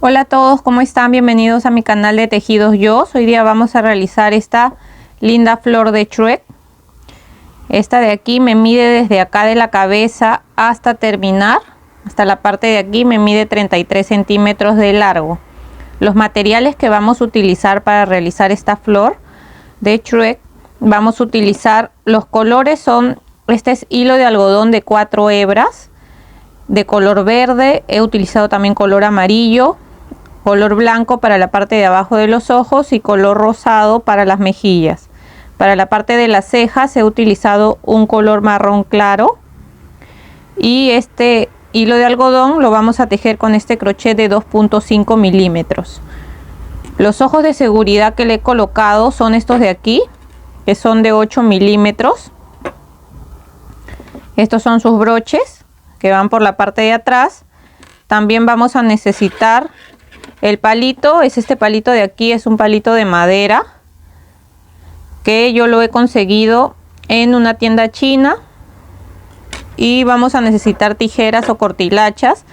Hola a todos, ¿cómo están? Bienvenidos a mi canal de Tejidos Yo. Hoy día vamos a realizar esta linda flor de Shrek. Esta de aquí me mide desde acá de la cabeza hasta terminar. Hasta la parte de aquí me mide 33 centímetros de largo. Los materiales que vamos a utilizar para realizar esta flor de Shrek, vamos a utilizar, los colores son, este es hilo de algodón de 4 hebras. De color verde, he utilizado también color amarillo, color blanco para la parte de abajo de los ojos y color rosado para las mejillas. Para la parte de las cejas he utilizado un color marrón claro. Y este hilo de algodón lo vamos a tejer con este crochet de 2.5 milímetros. Los ojos de seguridad que le he colocado son estos de aquí, que son de 8 milímetros. Estos son sus broches que van por la parte de atrás. También vamos a necesitar el palito, es este palito de aquí, es un palito de madera que yo lo he conseguido en una tienda china. Y vamos a necesitar tijeras o cortilachas.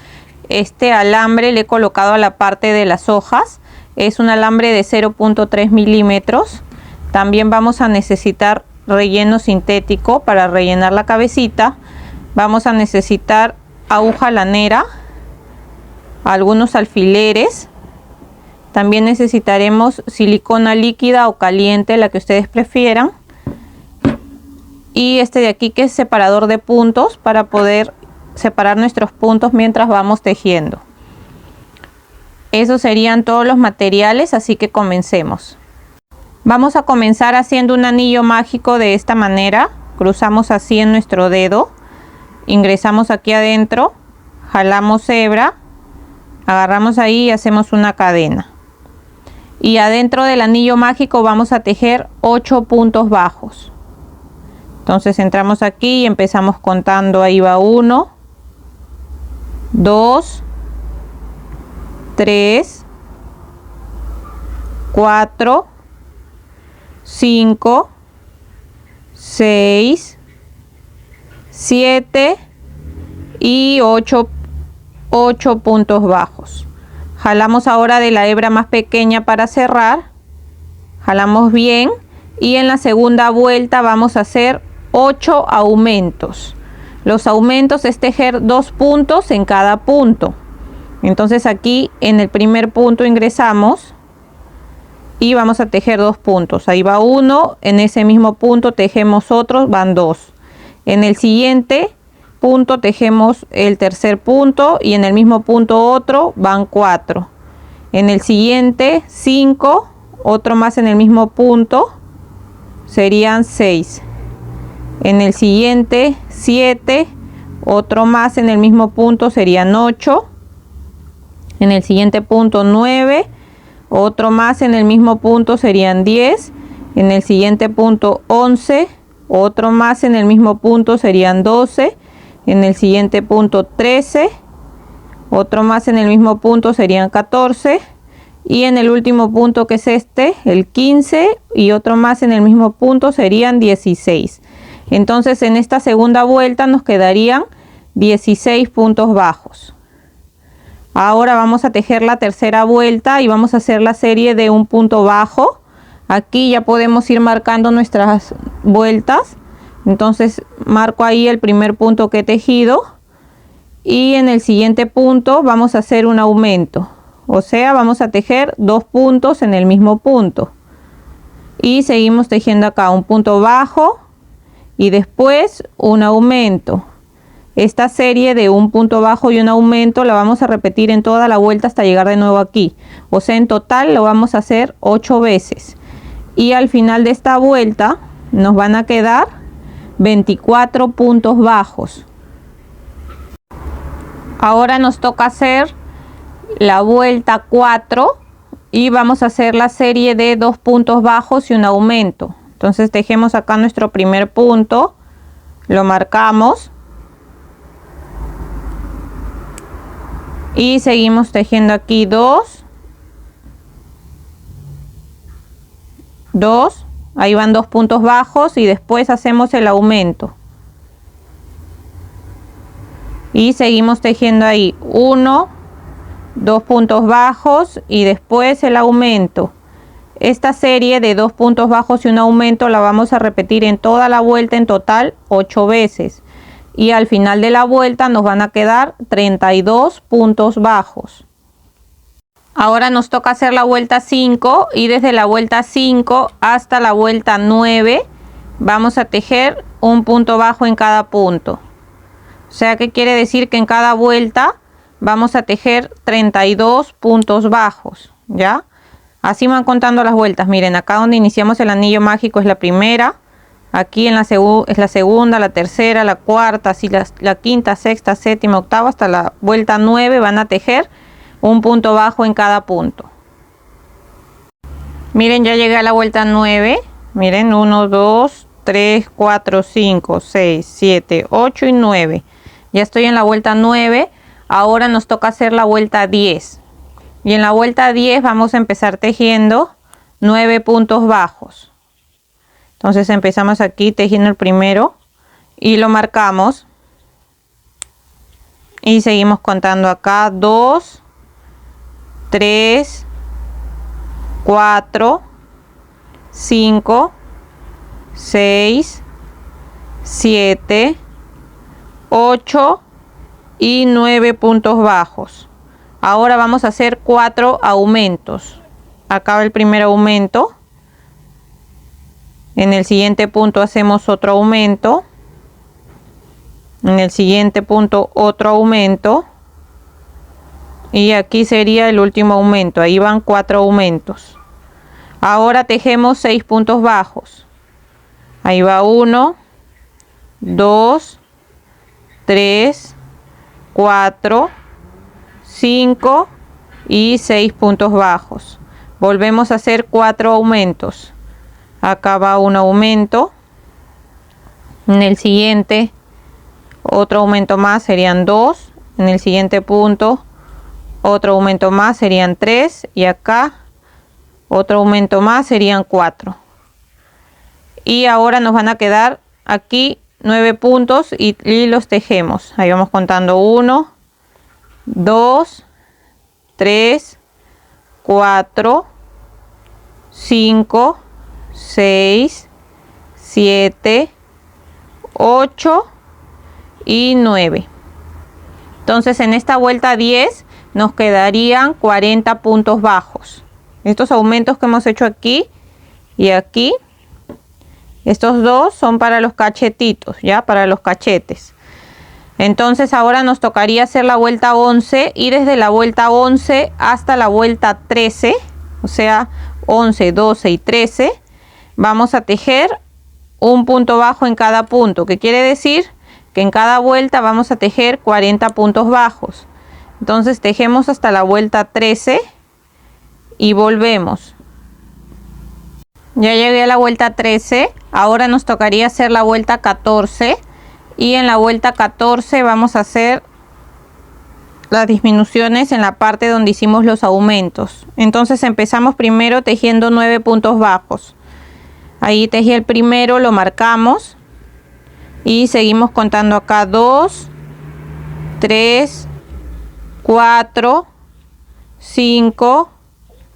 Este alambre le he colocado a la parte de las hojas, es un alambre de 0.3 milímetros. También vamos a necesitar relleno sintético para rellenar la cabecita. Vamos a necesitar aguja lanera, algunos alfileres. También necesitaremos silicona líquida o caliente, la que ustedes prefieran. Y este de aquí, que es separador de puntos, para poder separar nuestros puntos mientras vamos tejiendo. Esos serían todos los materiales, así que comencemos. Vamos a comenzar haciendo un anillo mágico de esta manera. Cruzamos así en nuestro dedo. Ingresamos aquí adentro. Jalamos hebra. Agarramos ahí y hacemos una cadena. Y adentro del anillo mágico vamos a tejer 8 puntos bajos. Entonces entramos aquí y empezamos contando. Ahí va 1, 2, 3, 4, 5, 6, 7 y 8 puntos bajos. Jalamos ahora de la hebra más pequeña para cerrar. Jalamos bien y en la segunda vuelta vamos a hacer 8 aumentos. Los aumentos es tejer 2 puntos en cada punto. Entonces aquí en el primer punto ingresamos y vamos a tejer 2 puntos. Ahí va 1, en ese mismo punto tejemos otros, van 2. En el siguiente punto tejemos el tercer punto y en el mismo punto otro, van 4. En el siguiente 5, otro más en el mismo punto, serían 6. En el siguiente 7, otro más en el mismo punto, serían 8. En el siguiente punto 9, otro más en el mismo punto, serían 10. En el siguiente punto 11, otro más en el mismo punto, serían 12. En el siguiente punto 13, otro más en el mismo punto, serían 14. Y en el último punto, que es este, el 15, y otro más en el mismo punto, serían 16. Entonces en esta segunda vuelta nos quedarían 16 puntos bajos. Ahora vamos a tejer la tercera vuelta y vamos a hacer la serie de un punto bajo. Aquí ya podemos ir marcando nuestras vueltas. Entonces marco ahí el primer punto que he tejido y en el siguiente punto vamos a hacer un aumento, o sea, vamos a tejer 2 puntos en el mismo punto y seguimos tejiendo acá un punto bajo y después un aumento. Esta serie de un punto bajo y un aumento la vamos a repetir en toda la vuelta hasta llegar de nuevo aquí, o sea, en total lo vamos a hacer 8 veces y al final de esta vuelta nos van a quedar 24 puntos bajos. Ahora nos toca hacer la vuelta 4 y vamos a hacer la serie de 2 puntos bajos y un aumento. Entonces tejemos acá nuestro primer punto, lo marcamos y seguimos tejiendo aquí 2, ahí van 2 puntos bajos y después hacemos el aumento y seguimos tejiendo ahí 1, 2 puntos bajos y después el aumento. Esta serie de 2 puntos bajos y un aumento la vamos a repetir en toda la vuelta, en total 8 veces. Y al final de la vuelta nos van a quedar 32 puntos bajos. Ahora nos toca hacer la vuelta 5 y desde la vuelta 5 hasta la vuelta 9 vamos a tejer un punto bajo en cada punto. O sea que quiere decir que en cada vuelta vamos a tejer 32 puntos bajos, ¿ya? Así van contando las vueltas. Miren, acá donde iniciamos el anillo mágico es la primera. Aquí en es la segunda, la tercera, la cuarta, así la quinta, sexta, séptima, octava, hasta la vuelta 9 van a tejer un punto bajo en cada punto. Miren, ya llegué a la vuelta 9. Miren, 1, 2, 3, 4, 5, 6, 7, 8 y 9. Ya estoy en la vuelta 9. Ahora nos toca hacer la vuelta 10. Y en la vuelta 10 vamos a empezar tejiendo 9 puntos bajos. Entonces empezamos aquí tejiendo el primero y lo marcamos. Y seguimos contando acá 2, 3, 4, 5, 6, 7, 8 y 9 puntos bajos. Ahora vamos a hacer 4 aumentos. Acá va el primer aumento. En el siguiente punto hacemos otro aumento. En el siguiente punto otro aumento. Y aquí sería el último aumento. Ahí van 4 aumentos. Ahora tejemos 6 puntos bajos. Ahí va 1, 2, 3, 4, 5 y 6 puntos bajos. Volvemos a hacer 4 aumentos. Acá va un aumento. En el siguiente otro aumento más, serían 2. En el siguiente punto otro aumento más, serían 3. Y acá otro aumento más, serían 4. Y ahora nos van a quedar aquí 9 puntos y los tejemos. Ahí vamos contando 1, 2, 3, 4, 5, 6, 7, 8 y 9. Entonces en esta vuelta 10 nos quedarían 40 puntos bajos. Estos aumentos que hemos hecho aquí y aquí, estos dos son para los cachetitos, ya, para los cachetes. Entonces ahora nos tocaría hacer la vuelta 11 y desde la vuelta 11 hasta la vuelta 13, o sea 11, 12 y 13, vamos a tejer un punto bajo en cada punto, que quiere decir que en cada vuelta vamos a tejer 40 puntos bajos. Entonces tejemos hasta la vuelta 13 y volvemos. Ya llegué a la vuelta 13, ahora nos tocaría hacer la vuelta 14 y en la vuelta 14 vamos a hacer las disminuciones en la parte donde hicimos los aumentos. Entonces empezamos primero tejiendo 9 puntos bajos. Ahí tejí el primero, lo marcamos y seguimos contando acá 2, 3, 4, 5,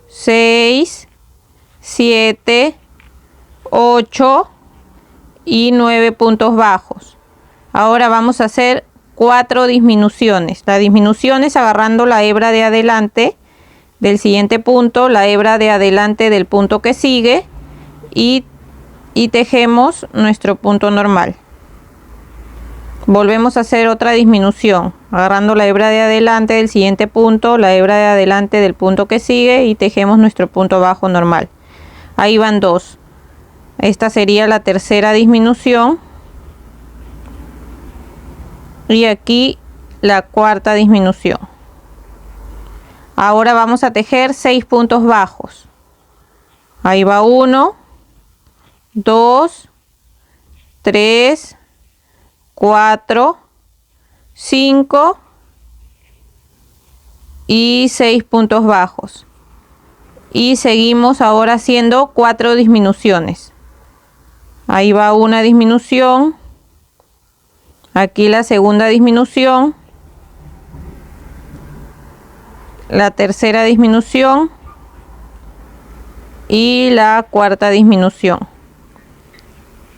6, 7, 8 y 9 puntos bajos. Ahora vamos a hacer 4 disminuciones. La disminución es agarrando la hebra de adelante del siguiente punto, la hebra de adelante del punto que sigue y tejemos nuestro punto normal. Volvemos a hacer otra disminución, agarrando la hebra de adelante del siguiente punto, la hebra de adelante del punto que sigue y tejemos nuestro punto bajo normal. Ahí van 2. Esta sería la tercera disminución. Y aquí la cuarta disminución. Ahora vamos a tejer 6 puntos bajos. Ahí va 1, 2, 3, 4, 5 y 6 puntos bajos. Y seguimos ahora haciendo 4 disminuciones. Ahí va una disminución. Aquí la segunda disminución. la tercera disminución y la cuarta disminución.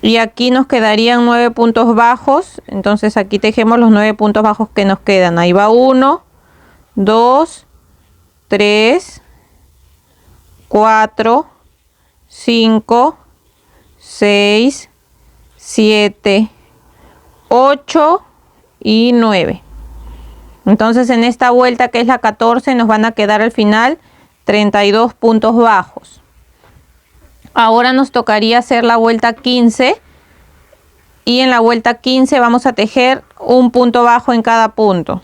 Y aquí nos quedarían 9 puntos bajos. Entonces aquí tejemos los 9 puntos bajos que nos quedan. Ahí va 1, 2, 3, 4, 5, 6, 7, 8 y 9. Entonces en esta vuelta, que es la 14, nos van a quedar al final 32 puntos bajos. Ahora nos tocaría hacer la vuelta 15 y en la vuelta 15 vamos a tejer un punto bajo en cada punto.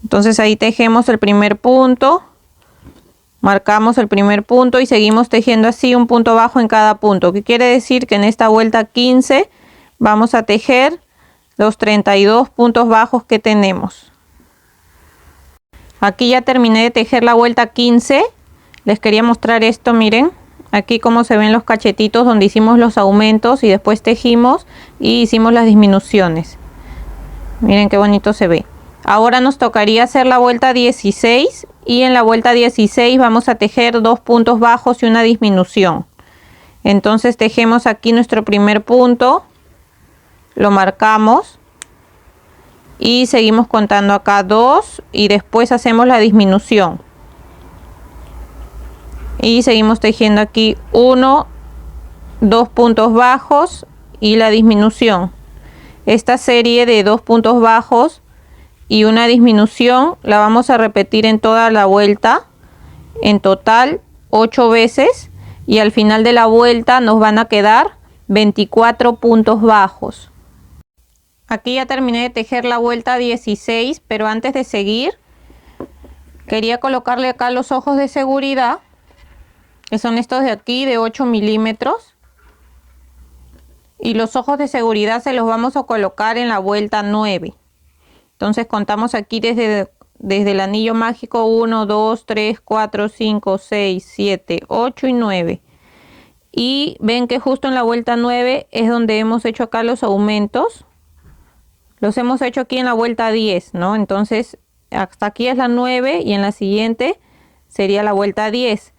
Entonces ahí tejemos el primer punto, marcamos el primer punto y seguimos tejiendo así un punto bajo en cada punto. ¿Qué quiere decir? Que en esta vuelta 15 vamos a tejer los 32 puntos bajos que tenemos. Aquí ya terminé de tejer la vuelta 15. Les quería mostrar esto, miren. Aquí como se ven los cachetitos donde hicimos los aumentos y después tejimos y hicimos las disminuciones. Miren qué bonito se ve. Ahora nos tocaría hacer la vuelta 16 y en la vuelta 16 vamos a tejer 2 puntos bajos y una disminución. Entonces tejemos aquí nuestro primer punto, lo marcamos y seguimos contando acá 2 y después hacemos la disminución. Y seguimos tejiendo aquí 1, 2 puntos bajos y la disminución. Esta serie de 2 puntos bajos y una disminución la vamos a repetir en toda la vuelta, en total 8 veces, y al final de la vuelta nos van a quedar 24 puntos bajos. Aquí ya terminé de tejer la vuelta 16, pero antes de seguir quería colocarle acá los ojos de seguridad, que son estos de aquí de 8 milímetros, y los ojos de seguridad se los vamos a colocar en la vuelta 9. Entonces contamos aquí desde el anillo mágico 1, 2, 3, 4, 5, 6, 7, 8 y 9. Y ven que justo en la vuelta 9 es donde hemos hecho acá los aumentos. Los hemos hecho aquí en la vuelta 10, ¿no? Entonces hasta aquí es la 9 y en la siguiente sería la vuelta 10.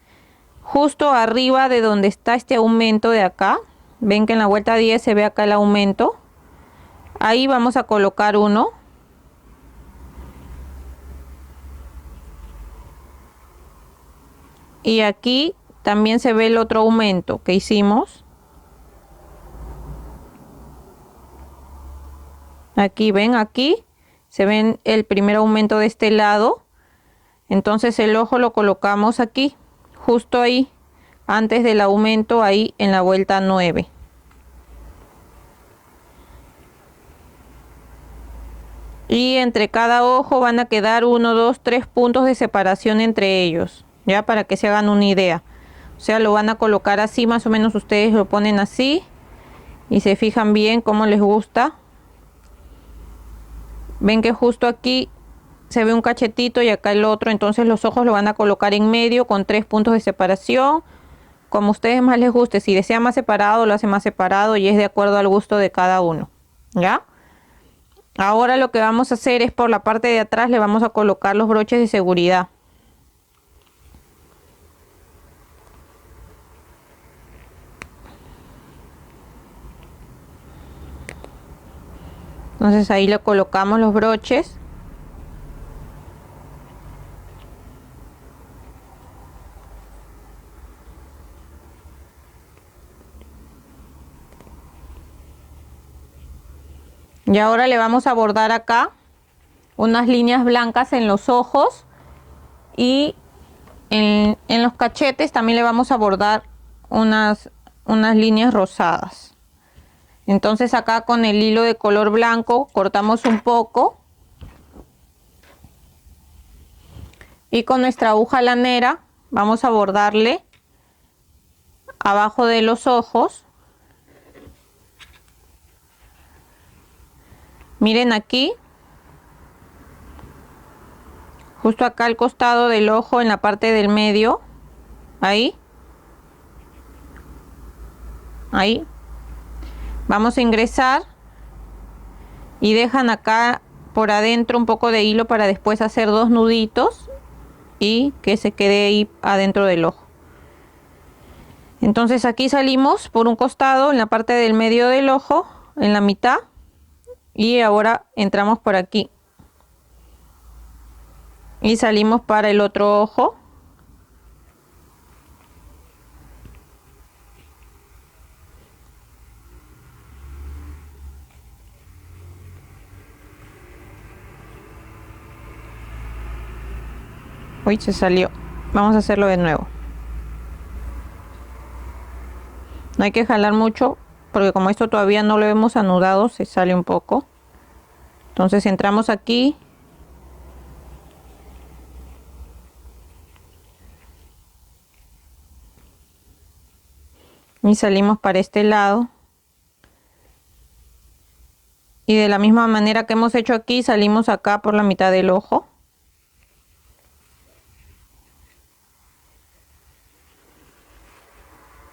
Justo arriba de donde está este aumento de acá, ven que en la vuelta 10 se ve acá el aumento. Ahí vamos a colocar uno. Y aquí también se ve el otro aumento que hicimos. Aquí ven, aquí se ven el primer aumento de este lado. Entonces el ojo lo colocamos aquí, justo ahí, antes del aumento, ahí en la vuelta 9. Y entre cada ojo van a quedar 1, 2, 3 puntos de separación entre ellos, ya para que se hagan una idea. O sea, lo van a colocar así, más o menos ustedes lo ponen así y se fijan bien cómo les gusta. Ven que justo aquí se ve un cachetito y acá el otro, entonces los ojos lo van a colocar en medio con 3 puntos de separación, como a ustedes más les guste. Si desea más separado, lo hace más separado y es de acuerdo al gusto de cada uno, ¿ya? Ahora lo que vamos a hacer es por la parte de atrás le vamos a colocar los broches de seguridad. Entonces ahí le colocamos los broches. Y ahora le vamos a bordar acá unas líneas blancas en los ojos y en los cachetes también le vamos a bordar unas líneas rosadas. Entonces acá con el hilo de color blanco cortamos un poco y con nuestra aguja lanera vamos a bordarle abajo de los ojos. Miren aquí, justo acá al costado del ojo, en la parte del medio, ahí, ahí. Vamos a ingresar y dejan acá por adentro un poco de hilo para después hacer 2 nuditos y que se quede ahí adentro del ojo. Entonces aquí salimos por un costado, en la parte del medio del ojo, en la mitad, y ahora entramos por aquí y salimos para el otro ojo. Uy, se salió. Vamos a hacerlo de nuevo. No hay que jalar mucho porque como esto todavía no lo hemos anudado, se sale un poco. Entonces entramos aquí. Y salimos para este lado. Y de la misma manera que hemos hecho aquí, salimos acá por la mitad del ojo.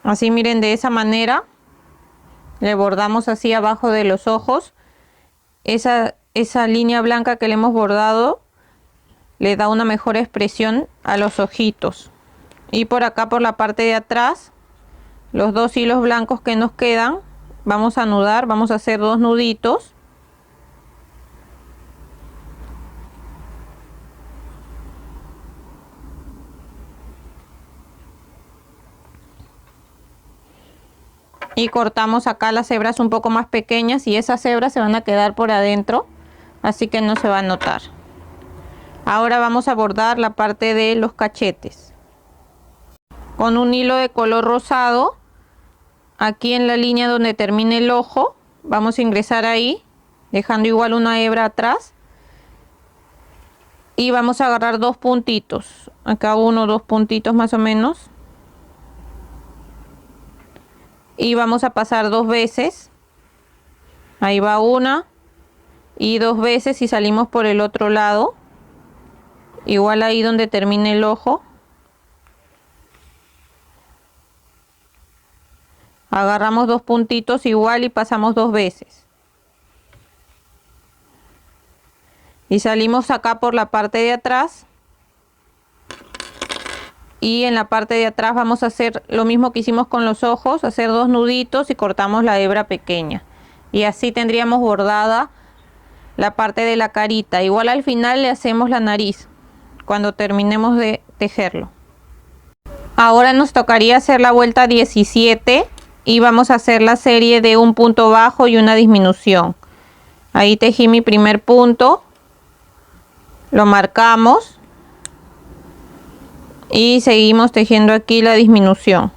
Así miren, de esa manera le bordamos así abajo de los ojos. Esa línea blanca que le hemos bordado le da una mejor expresión a los ojitos. Y por acá, por la parte de atrás, los dos hilos blancos que nos quedan, vamos a anudar, vamos a hacer 2 nuditos. Y cortamos acá las hebras un poco más pequeñas y esas hebras se van a quedar por adentro, así que no se va a notar. Ahora vamos a bordar la parte de los cachetes. Con un hilo de color rosado, aquí en la línea donde termine el ojo, vamos a ingresar ahí, dejando igual una hebra atrás. Y vamos a agarrar 2 puntitos, acá 1 o 2 puntitos más o menos. Y vamos a pasar 2 veces. Ahí va una y 2 veces y salimos por el otro lado. Igual ahí donde termine el ojo. Agarramos 2 puntitos igual y pasamos 2 veces. Y salimos acá por la parte de atrás. Y en la parte de atrás vamos a hacer lo mismo que hicimos con los ojos, hacer 2 nuditos y cortamos la hebra pequeña. Y así tendríamos bordada la parte de la carita. Igual al final le hacemos la nariz cuando terminemos de tejerlo. Ahora nos tocaría hacer la vuelta 17 y vamos a hacer la serie de un punto bajo y una disminución. Ahí tejí mi primer punto, lo marcamos. Y seguimos tejiendo aquí la disminución.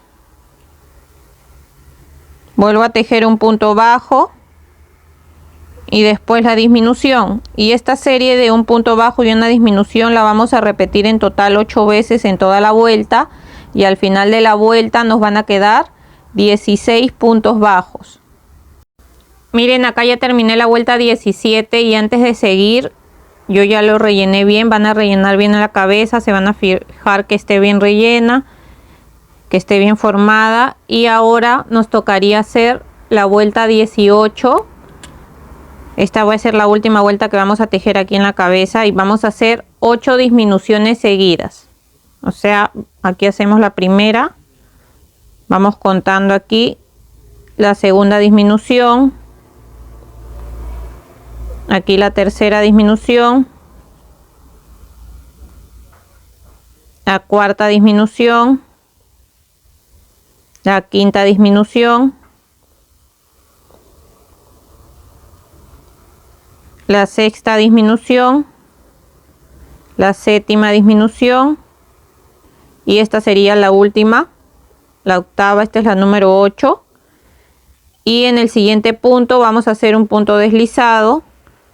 Vuelvo a tejer un punto bajo y después la disminución. Y esta serie de un punto bajo y una disminución la vamos a repetir en total 8 veces en toda la vuelta. Y al final de la vuelta nos van a quedar 16 puntos bajos. Miren, acá ya terminé la vuelta 17 y antes de seguir yo ya lo rellené bien. Van a rellenar bien en la cabeza, se van a fijar que esté bien rellena, que esté bien formada. Y ahora nos tocaría hacer la vuelta 18. Esta va a ser la última vuelta que vamos a tejer aquí en la cabeza y vamos a hacer 8 disminuciones seguidas. O sea, aquí hacemos la primera, vamos contando aquí la segunda disminución. Aquí la tercera disminución, la cuarta disminución, la quinta disminución, la sexta disminución, la séptima disminución y esta sería la última, la octava. Esta es la número 8 y en el siguiente punto vamos a hacer un punto deslizado,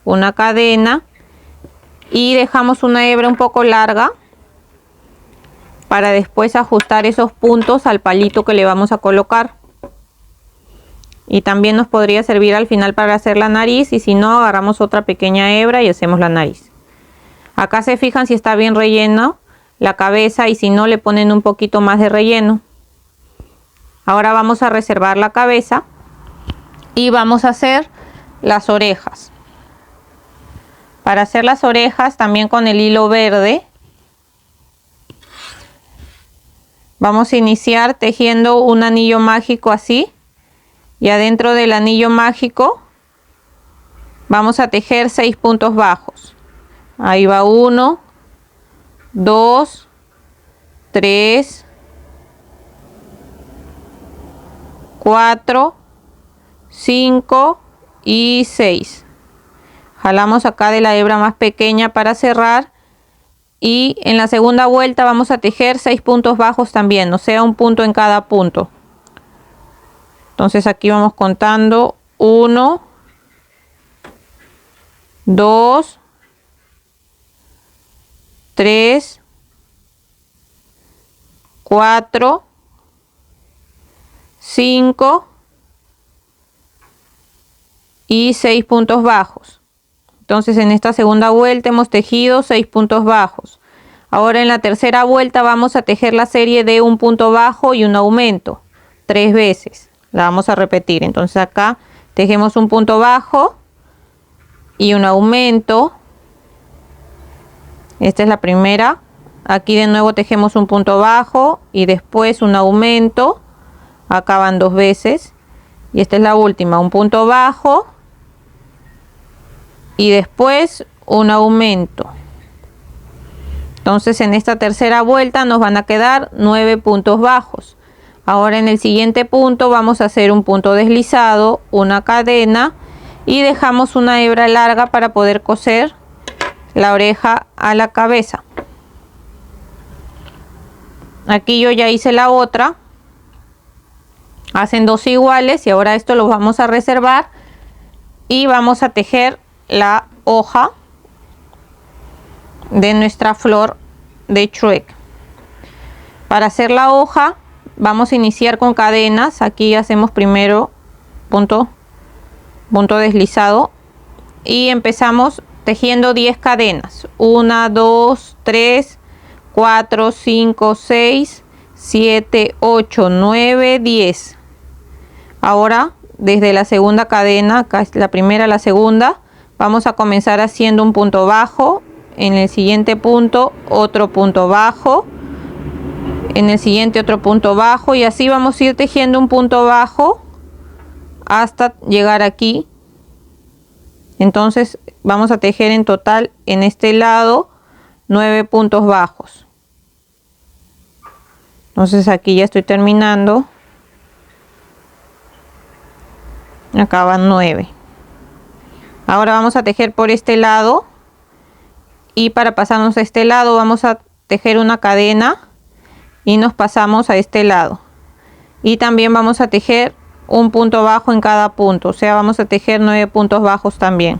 una cadena y dejamos una hebra un poco larga para después ajustar esos puntos al palito que le vamos a colocar. Y también nos podría servir al final para hacer la nariz, y si no, agarramos otra pequeña hebra y hacemos la nariz. Acá se fijan si está bien relleno la cabeza y si no, le ponen un poquito más de relleno. Ahora vamos a reservar la cabeza y vamos a hacer las orejas. Para hacer las orejas también con el hilo verde Vamos a iniciar tejiendo un anillo mágico así, y adentro del anillo mágico vamos a tejer 6 puntos bajos. Ahí va 1, 2, 3, 4, 5 y 6. Jalamos acá de la hebra más pequeña para cerrar, y en la segunda vuelta vamos a tejer 6 puntos bajos también, o sea, un punto en cada punto. Entonces aquí vamos contando 1, 2, 3, 4, 5 y 6 puntos bajos. Entonces en esta segunda vuelta hemos tejido 6 puntos bajos. Ahora en la tercera vuelta vamos a tejer la serie de un punto bajo y un aumento 3 veces. La vamos a repetir. Entonces acá tejemos un punto bajo y un aumento. Esta es la primera. Aquí de nuevo tejemos un punto bajo y después un aumento. Acá van 2 veces. Y esta es la última, un punto bajo y después un aumento. Entonces en esta tercera vuelta nos van a quedar 9 puntos bajos. Ahora en el siguiente punto vamos a hacer un punto deslizado, una cadena, y dejamos una hebra larga para poder coser la oreja a la cabeza. Aquí yo ya hice la otra. Hacen 2 iguales, y ahora esto lo vamos a reservar y vamos a tejer la hoja de nuestra flor de Shrek. Para hacer la hoja vamos a iniciar con cadenas. Aquí hacemos primero punto deslizado y empezamos tejiendo 10 cadenas. 1, 2, 3, 4, 5, 6, 7, 8, 9, 10. Ahora desde la segunda cadena, acá es la primera, la segunda, vamos a comenzar haciendo un punto bajo. En el siguiente punto otro punto bajo, en el siguiente otro punto bajo, y así vamos a ir tejiendo un punto bajo hasta llegar aquí. Entonces vamos a tejer en total en este lado 9 puntos bajos. Entonces aquí ya estoy terminando. Acá van 9. Ahora vamos a tejer por este lado, y para pasarnos a este lado vamos a tejer una cadena y nos pasamos a este lado, y también vamos a tejer un punto bajo en cada punto, o sea, vamos a tejer 9 puntos bajos también.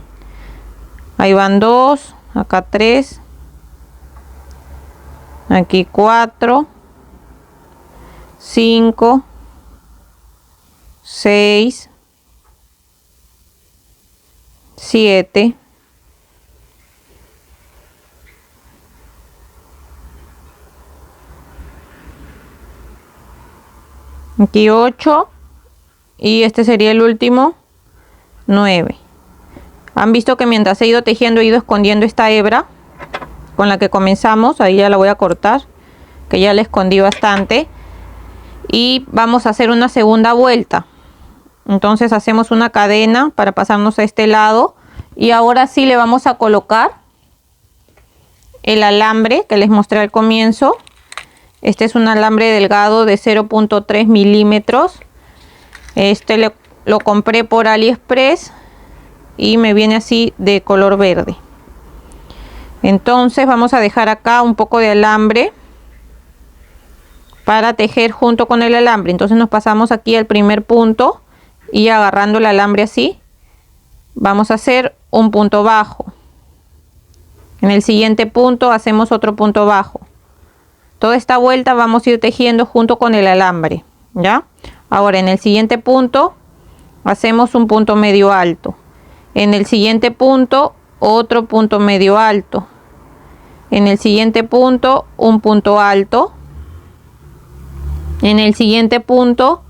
Ahí van 2, acá 3, aquí 4, 5, 6, 7, aquí 8, y este sería el último, 9. Han visto que mientras he ido tejiendo he ido escondiendo esta hebra con la que comenzamos. Ahí ya la voy a cortar, que ya la escondí bastante, y vamos a hacer una segunda vuelta. Entonces hacemos una cadena para pasarnos a este lado, y ahora sí le vamos a colocar el alambre que les mostré al comienzo. Este es un alambre delgado de 0.3 milímetros. Este lo compré por AliExpress y me viene así de color verde. Entonces vamos a dejar acá un poco de alambre para tejer junto con el alambre. Entonces nos pasamos aquí al primer punto, y agarrando el alambre así vamos a hacer un punto bajo. En el siguiente punto hacemos otro punto bajo. Toda esta vuelta vamos a ir tejiendo junto con el alambre, ¿ya? Ahora en el siguiente punto hacemos un punto medio alto. En el siguiente punto otro punto medio alto. En el siguiente punto un punto alto. En el siguiente punto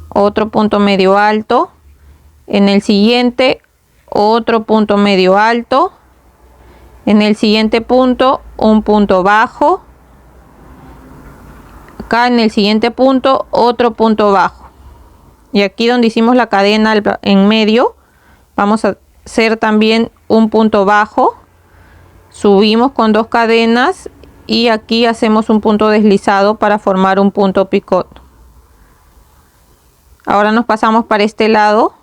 otro punto medio alto. En el siguiente otro punto medio alto. En el siguiente punto un punto bajo. Acá en el siguiente punto otro punto bajo, y aquí donde hicimos la cadena en medio vamos a hacer también un punto bajo, subimos con 2 cadenas y aquí hacemos un punto deslizado para formar un punto picot. Ahora nos pasamos para este lado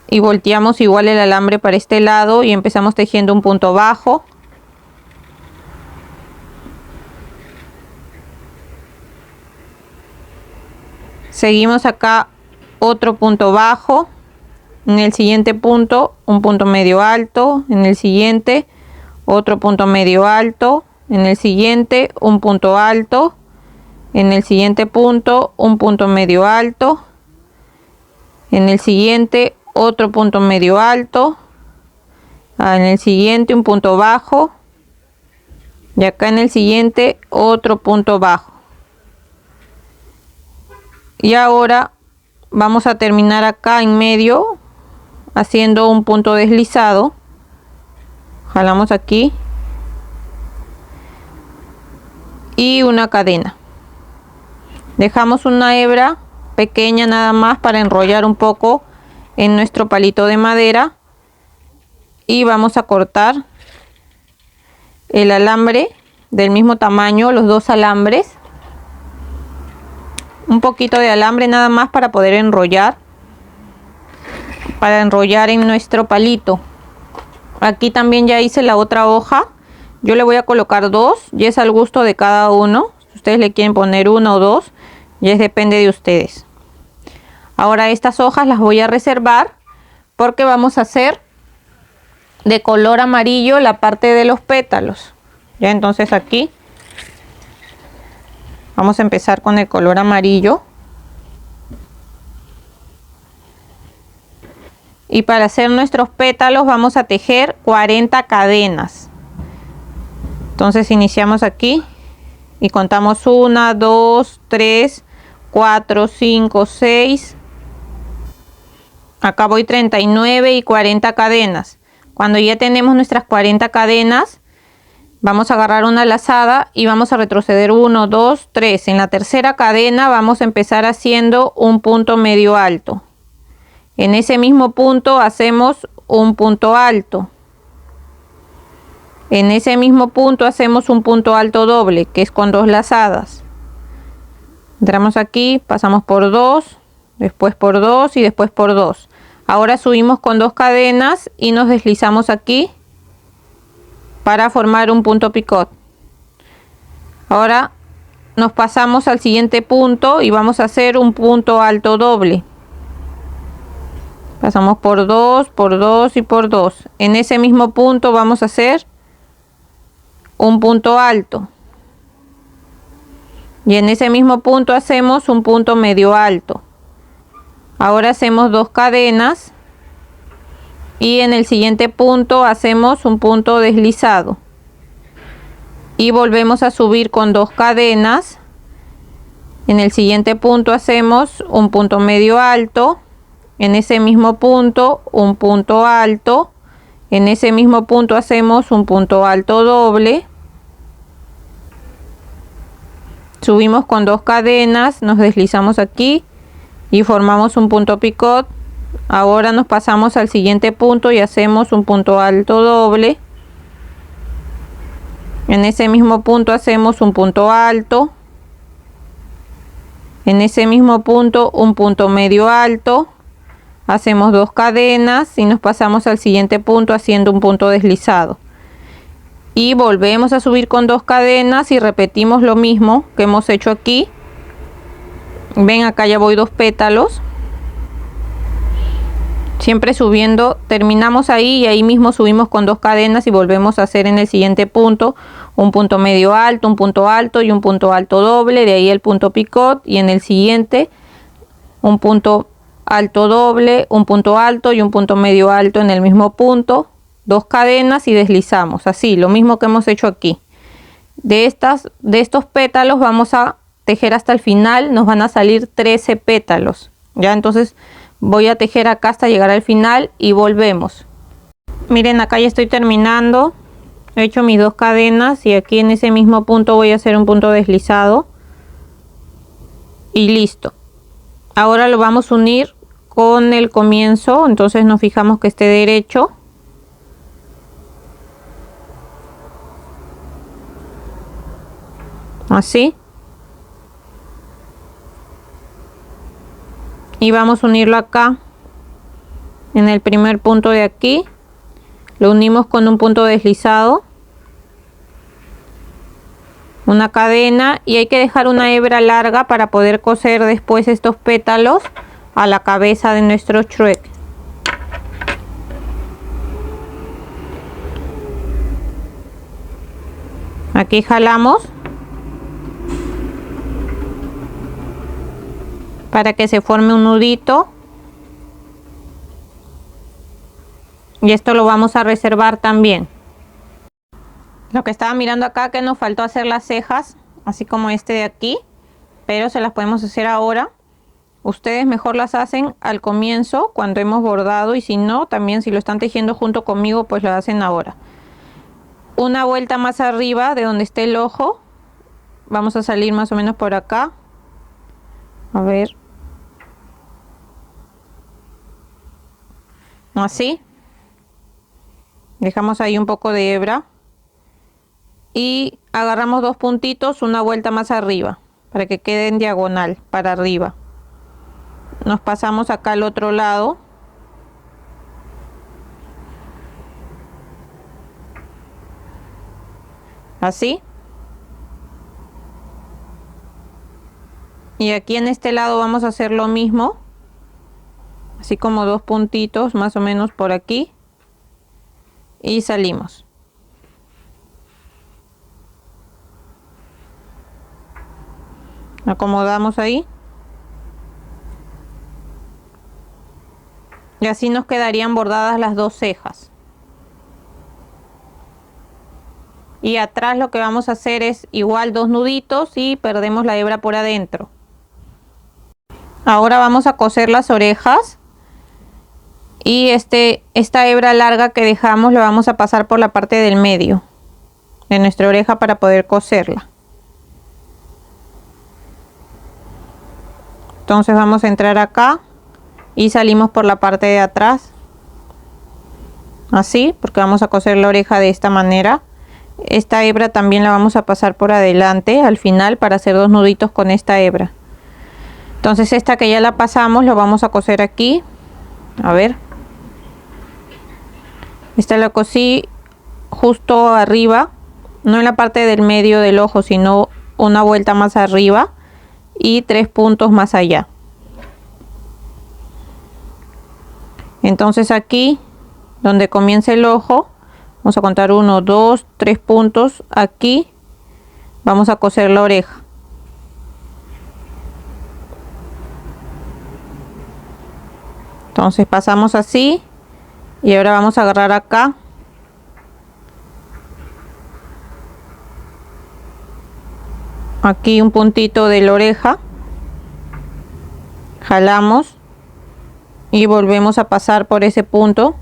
y volteamos igual el alambre para este lado y empezamos tejiendo un punto bajo, seguimos acá otro punto bajo, en el siguiente punto un punto medio alto, en el siguiente otro punto medio alto, en el siguiente un punto alto, en el siguiente punto un punto medio alto, en el siguiente otro punto medio alto, en el siguiente un punto bajo y acá en el siguiente otro punto bajo. Y ahora vamos a terminar acá en medio haciendo un punto deslizado, jalamos aquí y una cadena, dejamos una hebra pequeña nada más para enrollar un poco en nuestro palito de madera y vamos a cortar el alambre del mismo tamaño, los 2 alambres, un poquito de alambre nada más para poder enrollar, en nuestro palito. Aquí también ya hice la otra hoja, yo le voy a colocar 2, y es al gusto de cada uno, si ustedes le quieren poner 1 o 2, ya depende de ustedes. Ahora estas hojas las voy a reservar porque vamos a hacer de color amarillo la parte de los pétalos. Ya, entonces aquí vamos a empezar con el color amarillo. Y para hacer nuestros pétalos vamos a tejer 40 cadenas. Entonces iniciamos aquí y contamos 1, 2, 3, 4, 5, 6. Acá voy 39 y 40 cadenas. Cuando ya tenemos nuestras 40 cadenas, vamos a agarrar una lazada y vamos a retroceder 1, 2, 3. En la tercera cadena vamos a empezar haciendo un punto medio alto. En ese mismo punto hacemos un punto alto. En ese mismo punto hacemos un punto alto doble, que es con 2 lazadas. Entramos aquí, pasamos por 2, después por 2 y después por 2. Ahora subimos con 2 cadenas y nos deslizamos aquí para formar un punto picot. Ahora nos pasamos al siguiente punto y vamos a hacer un punto alto doble. Pasamos por 2 y por 2. En ese mismo punto vamos a hacer un punto alto. Y en ese mismo punto hacemos un punto medio alto. Ahora hacemos 2 cadenas. Y en el siguiente punto hacemos un punto deslizado. Y volvemos a subir con 2 cadenas. En el siguiente punto hacemos un punto medio alto. En ese mismo punto un punto alto, en ese mismo punto hacemos un punto alto doble, subimos con 2 cadenas, nos deslizamos aquí y formamos un punto picot. Ahora nos pasamos al siguiente punto y hacemos un punto alto doble, en ese mismo punto hacemos un punto alto, en ese mismo punto un punto medio alto, hacemos 2 cadenas y nos pasamos al siguiente punto haciendo un punto deslizado y volvemos a subir con 2 cadenas y repetimos lo mismo que hemos hecho aquí. Ven, acá ya voy 2 pétalos, siempre subiendo, terminamos ahí y ahí mismo subimos con 2 cadenas y volvemos a hacer en el siguiente punto un punto medio alto, un punto alto y un punto alto doble, de ahí el punto picot, y en el siguiente un punto alto doble, un punto alto y un punto medio alto en el mismo punto, 2 cadenas y deslizamos, así lo mismo que hemos hecho aquí. De estos pétalos vamos a tejer hasta el final, nos van a salir 13 pétalos. Ya, entonces voy a tejer acá hasta llegar al final y volvemos. Miren, acá ya estoy terminando He hecho mis 2 cadenas y aquí en ese mismo punto voy a hacer un punto deslizado y listo. Ahora lo vamos a unir con el comienzo, entonces nos fijamos que esté derecho. Así. Y vamos a unirlo acá en el primer punto de aquí. Lo unimos con un punto deslizado, una cadena, y hay que dejar una hebra larga para poder coser después estos pétalos a la cabeza de nuestro Shrek. Aquí jalamos para que se forme un nudito, y esto lo vamos a reservar también. Lo que estaba mirando acá, que nos faltó hacer las cejas, así como este de aquí, pero se las podemos hacer ahora. Ustedes mejor las hacen al comienzo cuando hemos bordado, y si no, también si lo están tejiendo junto conmigo, pues lo hacen ahora. Una vuelta más arriba de donde esté el ojo, vamos a salir más o menos por acá, a ver, así. Dejamos ahí un poco de hebra y agarramos 2 puntitos, una vuelta más arriba para que quede en diagonal para arriba. Nos pasamos acá al otro lado, así, y aquí en este lado vamos a hacer lo mismo, así como 2 puntitos más o menos por aquí, y salimos. Acomodamos ahí y así nos quedarían bordadas las 2 cejas. Y atrás lo que vamos a hacer es igual 2 nuditos y perdemos la hebra por adentro. Ahora vamos a coser las orejas, y esta hebra larga que dejamos la vamos a pasar por la parte del medio de nuestra oreja para poder coserla. Entonces vamos a entrar acá y salimos por la parte de atrás, así, porque vamos a coser la oreja de esta manera. Esta hebra también la vamos a pasar por adelante al final para hacer 2 nuditos con esta hebra. Entonces esta que ya la pasamos lo vamos a coser aquí, a ver, esta la cosí justo arriba, no en la parte del medio del ojo, sino una vuelta más arriba y 3 puntos más allá. Entonces aquí donde comienza el ojo vamos a contar 1, 2, 3 puntos. Aquí vamos a coser la oreja. Entonces pasamos así y ahora vamos a agarrar acá un puntito de la oreja, jalamos y volvemos a pasar por ese punto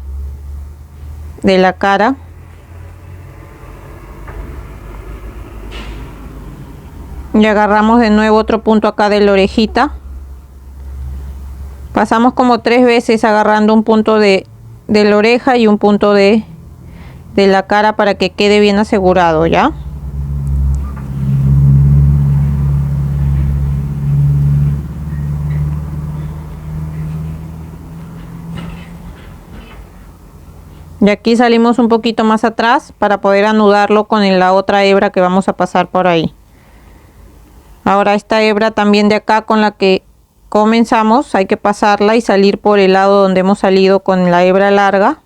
de la cara, y agarramos de nuevo otro punto acá de la orejita. Pasamos como 3 veces agarrando un punto de la oreja y un punto de la cara para que quede bien asegurado, ¿ya? Y aquí salimos un poquito más atrás para poder anudarlo con la otra hebra que vamos a pasar por ahí. Ahora esta hebra también de acá con la que comenzamos hay que pasarla y salir por el lado donde hemos salido con la hebra larga.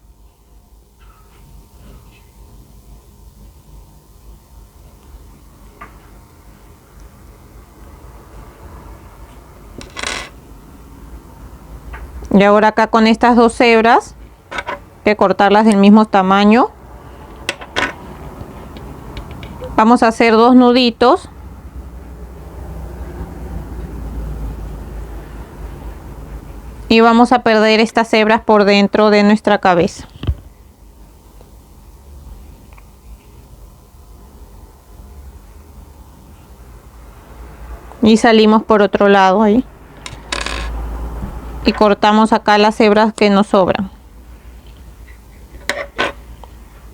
Y ahora acá con estas 2 hebras hay que cortarlas del mismo tamaño. Vamos a hacer 2 nuditos. Y vamos a perder estas hebras por dentro de nuestra cabeza. Y salimos por otro lado ahí. Y cortamos acá las hebras que nos sobran.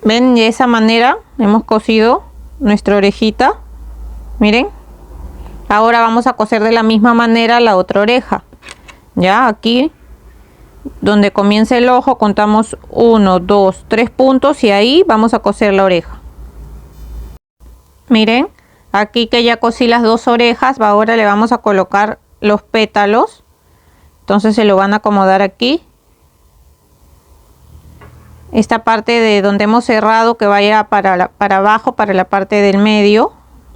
Ven, de esa manera hemos cosido nuestra orejita. Miren. Ahora vamos a coser de la misma manera la otra oreja. Ya aquí donde comienza el ojo contamos 1, 2, 3 puntos y ahí vamos a coser la oreja. Miren, aquí que ya cosí las dos orejas, ahora le vamos a colocar los pétalos. Entonces se lo van a acomodar aquí. Esta parte de donde hemos cerrado que vaya para abajo, para la parte del medio,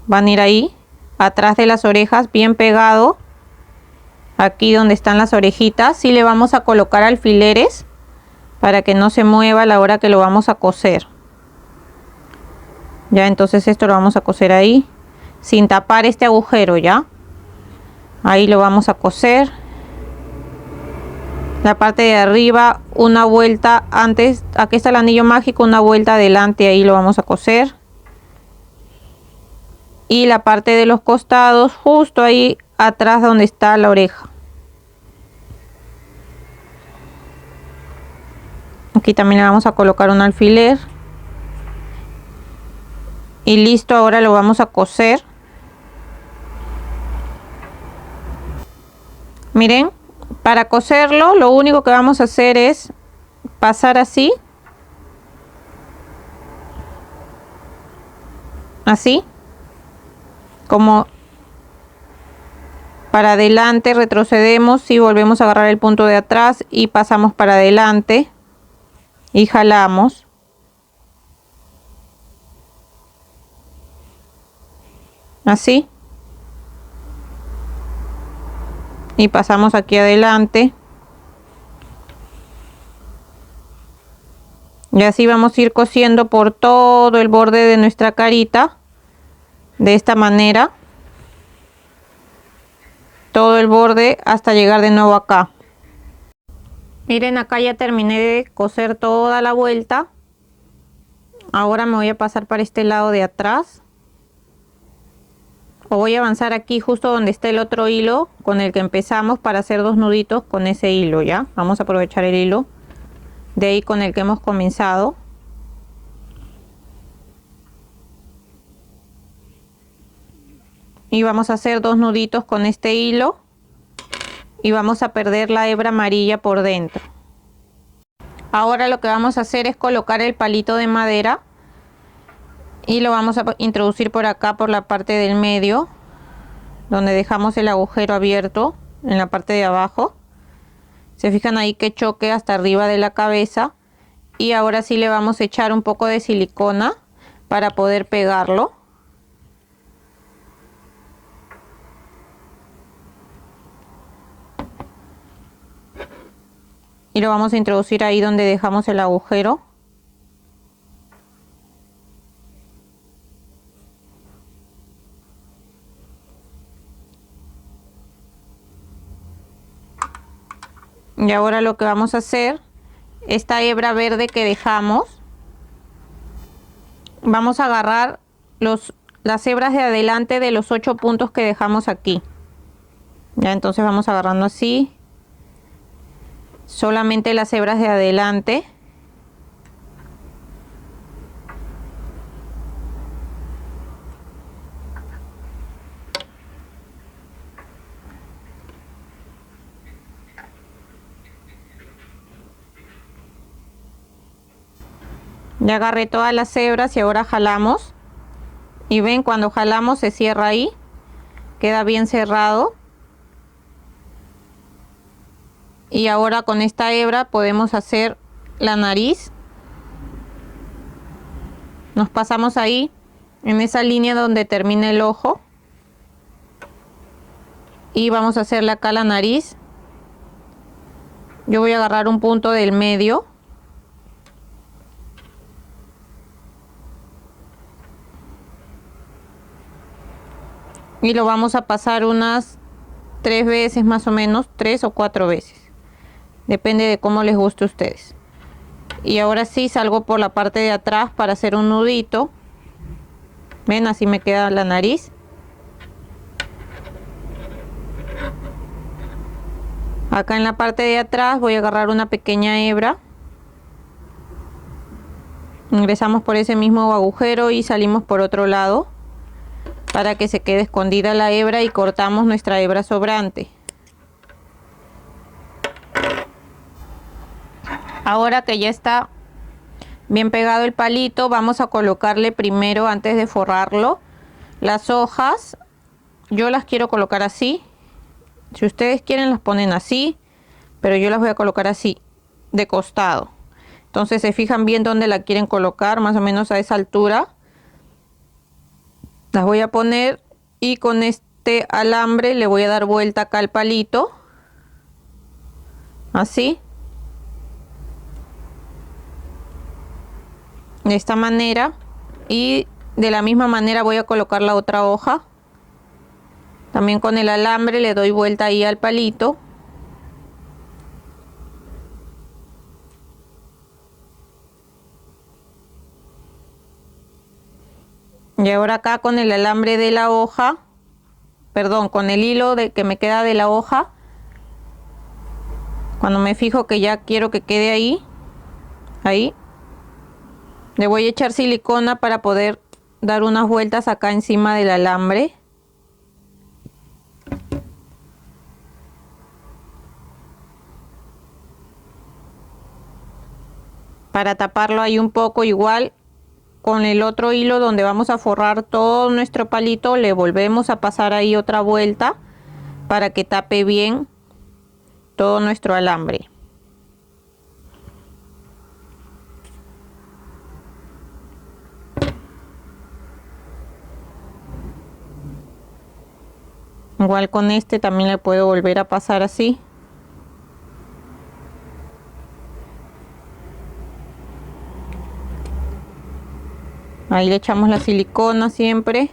van a ir ahí, atrás de las orejas, bien pegado. Aquí donde están las orejitas, y le vamos a colocar alfileres para que no se mueva a la hora que lo vamos a coser. Ya, entonces esto lo vamos a coser ahí, sin tapar este agujero, ya. Ahí lo vamos a coser. La parte de arriba, una vuelta antes, aquí está el anillo mágico, una vuelta adelante, ahí lo vamos a coser. Y la parte de los costados, justo ahí atrás donde está la oreja. Aquí también le vamos a colocar un alfiler. Y listo, ahora lo vamos a coser. Miren, para coserlo lo único que vamos a hacer es pasar así. Así. Como para adelante, retrocedemos y volvemos a agarrar el punto de atrás y pasamos para adelante y jalamos. Así. Y pasamos aquí adelante. Y así vamos a ir cosiendo por todo el borde de nuestra carita. De esta manera. Todo el borde hasta llegar de nuevo acá. Miren, acá ya terminé de coser toda la vuelta. Ahora me voy a pasar para este lado de atrás. O voy a avanzar aquí justo donde está el otro hilo con el que empezamos para hacer dos nuditos con ese hilo, ¿ya? Vamos a aprovechar el hilo de ahí con el que hemos comenzado. Y vamos a hacer dos nuditos con este hilo. Y vamos a perder la hebra amarilla por dentro. Ahora lo que vamos a hacer es colocar el palito de madera. Y lo vamos a introducir por acá, por la parte del medio, donde dejamos el agujero abierto en la parte de abajo. Se fijan ahí que choque hasta arriba de la cabeza. Y ahora sí le vamos a echar un poco de silicona para poder pegarlo. Y lo vamos a introducir ahí donde dejamos el agujero. Y ahora lo que vamos a hacer, esta hebra verde que dejamos, vamos a agarrar las hebras de adelante de los 8 puntos que dejamos aquí. Ya, entonces vamos agarrando así, solamente las hebras de adelante. Ya agarré todas las hebras y ahora jalamos. Y ven, cuando jalamos se cierra ahí. Queda bien cerrado. Y ahora con esta hebra podemos hacer la nariz. Nos pasamos ahí, en esa línea donde termina el ojo. Y vamos a hacerle acá la nariz. Yo voy a agarrar un punto del medio. Y lo vamos a pasar unas 3 veces más o menos, 3 o 4 veces. Depende de cómo les guste a ustedes. Y ahora sí salgo por la parte de atrás para hacer un nudito. Ven, así me queda la nariz. Acá en la parte de atrás voy a agarrar una pequeña hebra. Ingresamos por ese mismo agujero y salimos por otro lado para que se quede escondida la hebra, y cortamos nuestra hebra sobrante. Ahora que ya está bien pegado el palito, vamos a colocarle primero, antes de forrarlo, las hojas. Yo las quiero colocar así. Si ustedes quieren las ponen así, pero yo las voy a colocar así, de costado. Entonces se fijan bien dónde la quieren colocar, más o menos a esa altura. Las voy a poner y con este alambre le voy a dar vuelta acá al palito. Así. De esta manera. Y de la misma manera voy a colocar la otra hoja. También con el alambre le doy vuelta ahí al palito. Y ahora acá con el alambre de la hoja, perdón, con el hilo que me queda de la hoja, cuando me fijo que ya quiero que quede ahí, le voy a echar silicona para poder dar unas vueltas acá encima del alambre. Para taparlo ahí un poco. Igual con el otro hilo donde vamos a forrar todo nuestro palito, le volvemos a pasar ahí otra vuelta para que tape bien todo nuestro alambre. Igual con este también le puedo volver a pasar así. Ahí le echamos la silicona siempre.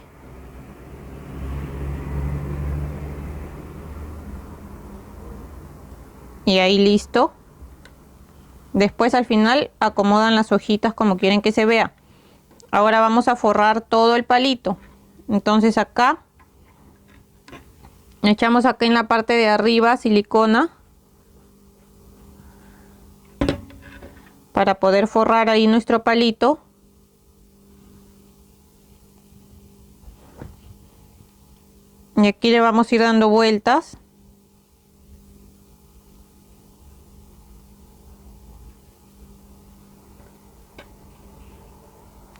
Y ahí listo. Después al final acomodan las hojitas como quieren que se vea. Ahora vamos a forrar todo el palito. Entonces acá echamos acá en la parte de arriba silicona para poder forrar ahí nuestro palito. Y aquí le vamos a ir dando vueltas.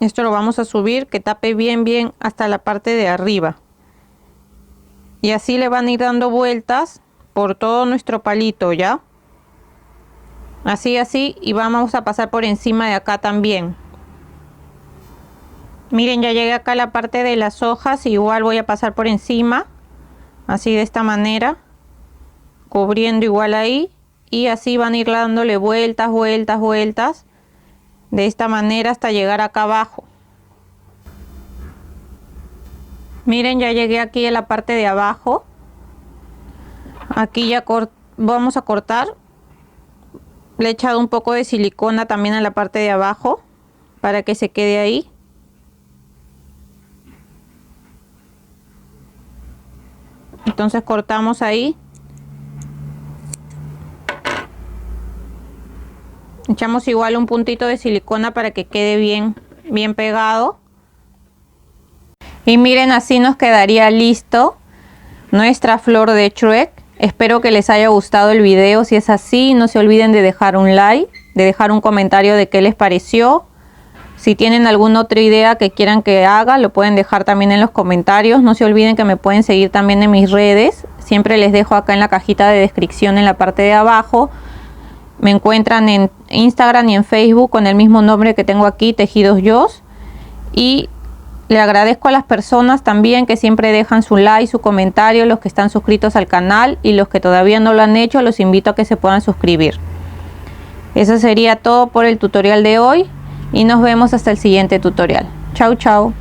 Esto lo vamos a subir que tape bien hasta la parte de arriba. Y así le van a ir dando vueltas por todo nuestro palito, ¿ya? Así, y vamos a pasar por encima de acá también. Miren, ya llegué acá a la parte de las hojas. Igual voy a pasar por encima, así de esta manera, cubriendo igual ahí. Y así van a ir dándole vueltas de esta manera hasta llegar acá abajo. Miren, ya llegué aquí a la parte de abajo. Aquí ya vamos a cortar. Le he echado un poco de silicona también a la parte de abajo para que se quede ahí. Entonces cortamos ahí. Echamos igual un puntito de silicona para que quede bien pegado. Y miren, así nos quedaría listo nuestra flor de Shrek. Espero que les haya gustado el video. Si es así, no se olviden de dejar un like, de dejar un comentario de qué les pareció. Si tienen alguna otra idea que quieran que haga, lo pueden dejar también en los comentarios. No se olviden que me pueden seguir también en mis redes. Siempre les dejo acá en la cajita de descripción en la parte de abajo. Me encuentran en Instagram y en Facebook con el mismo nombre que tengo aquí, Tejidos Yos. Y le agradezco a las personas también que siempre dejan su like, su comentario, los que están suscritos al canal, y los que todavía no lo han hecho, los invito a que se puedan suscribir. Eso sería todo por el tutorial de hoy y nos vemos hasta el siguiente tutorial. Chau, chau.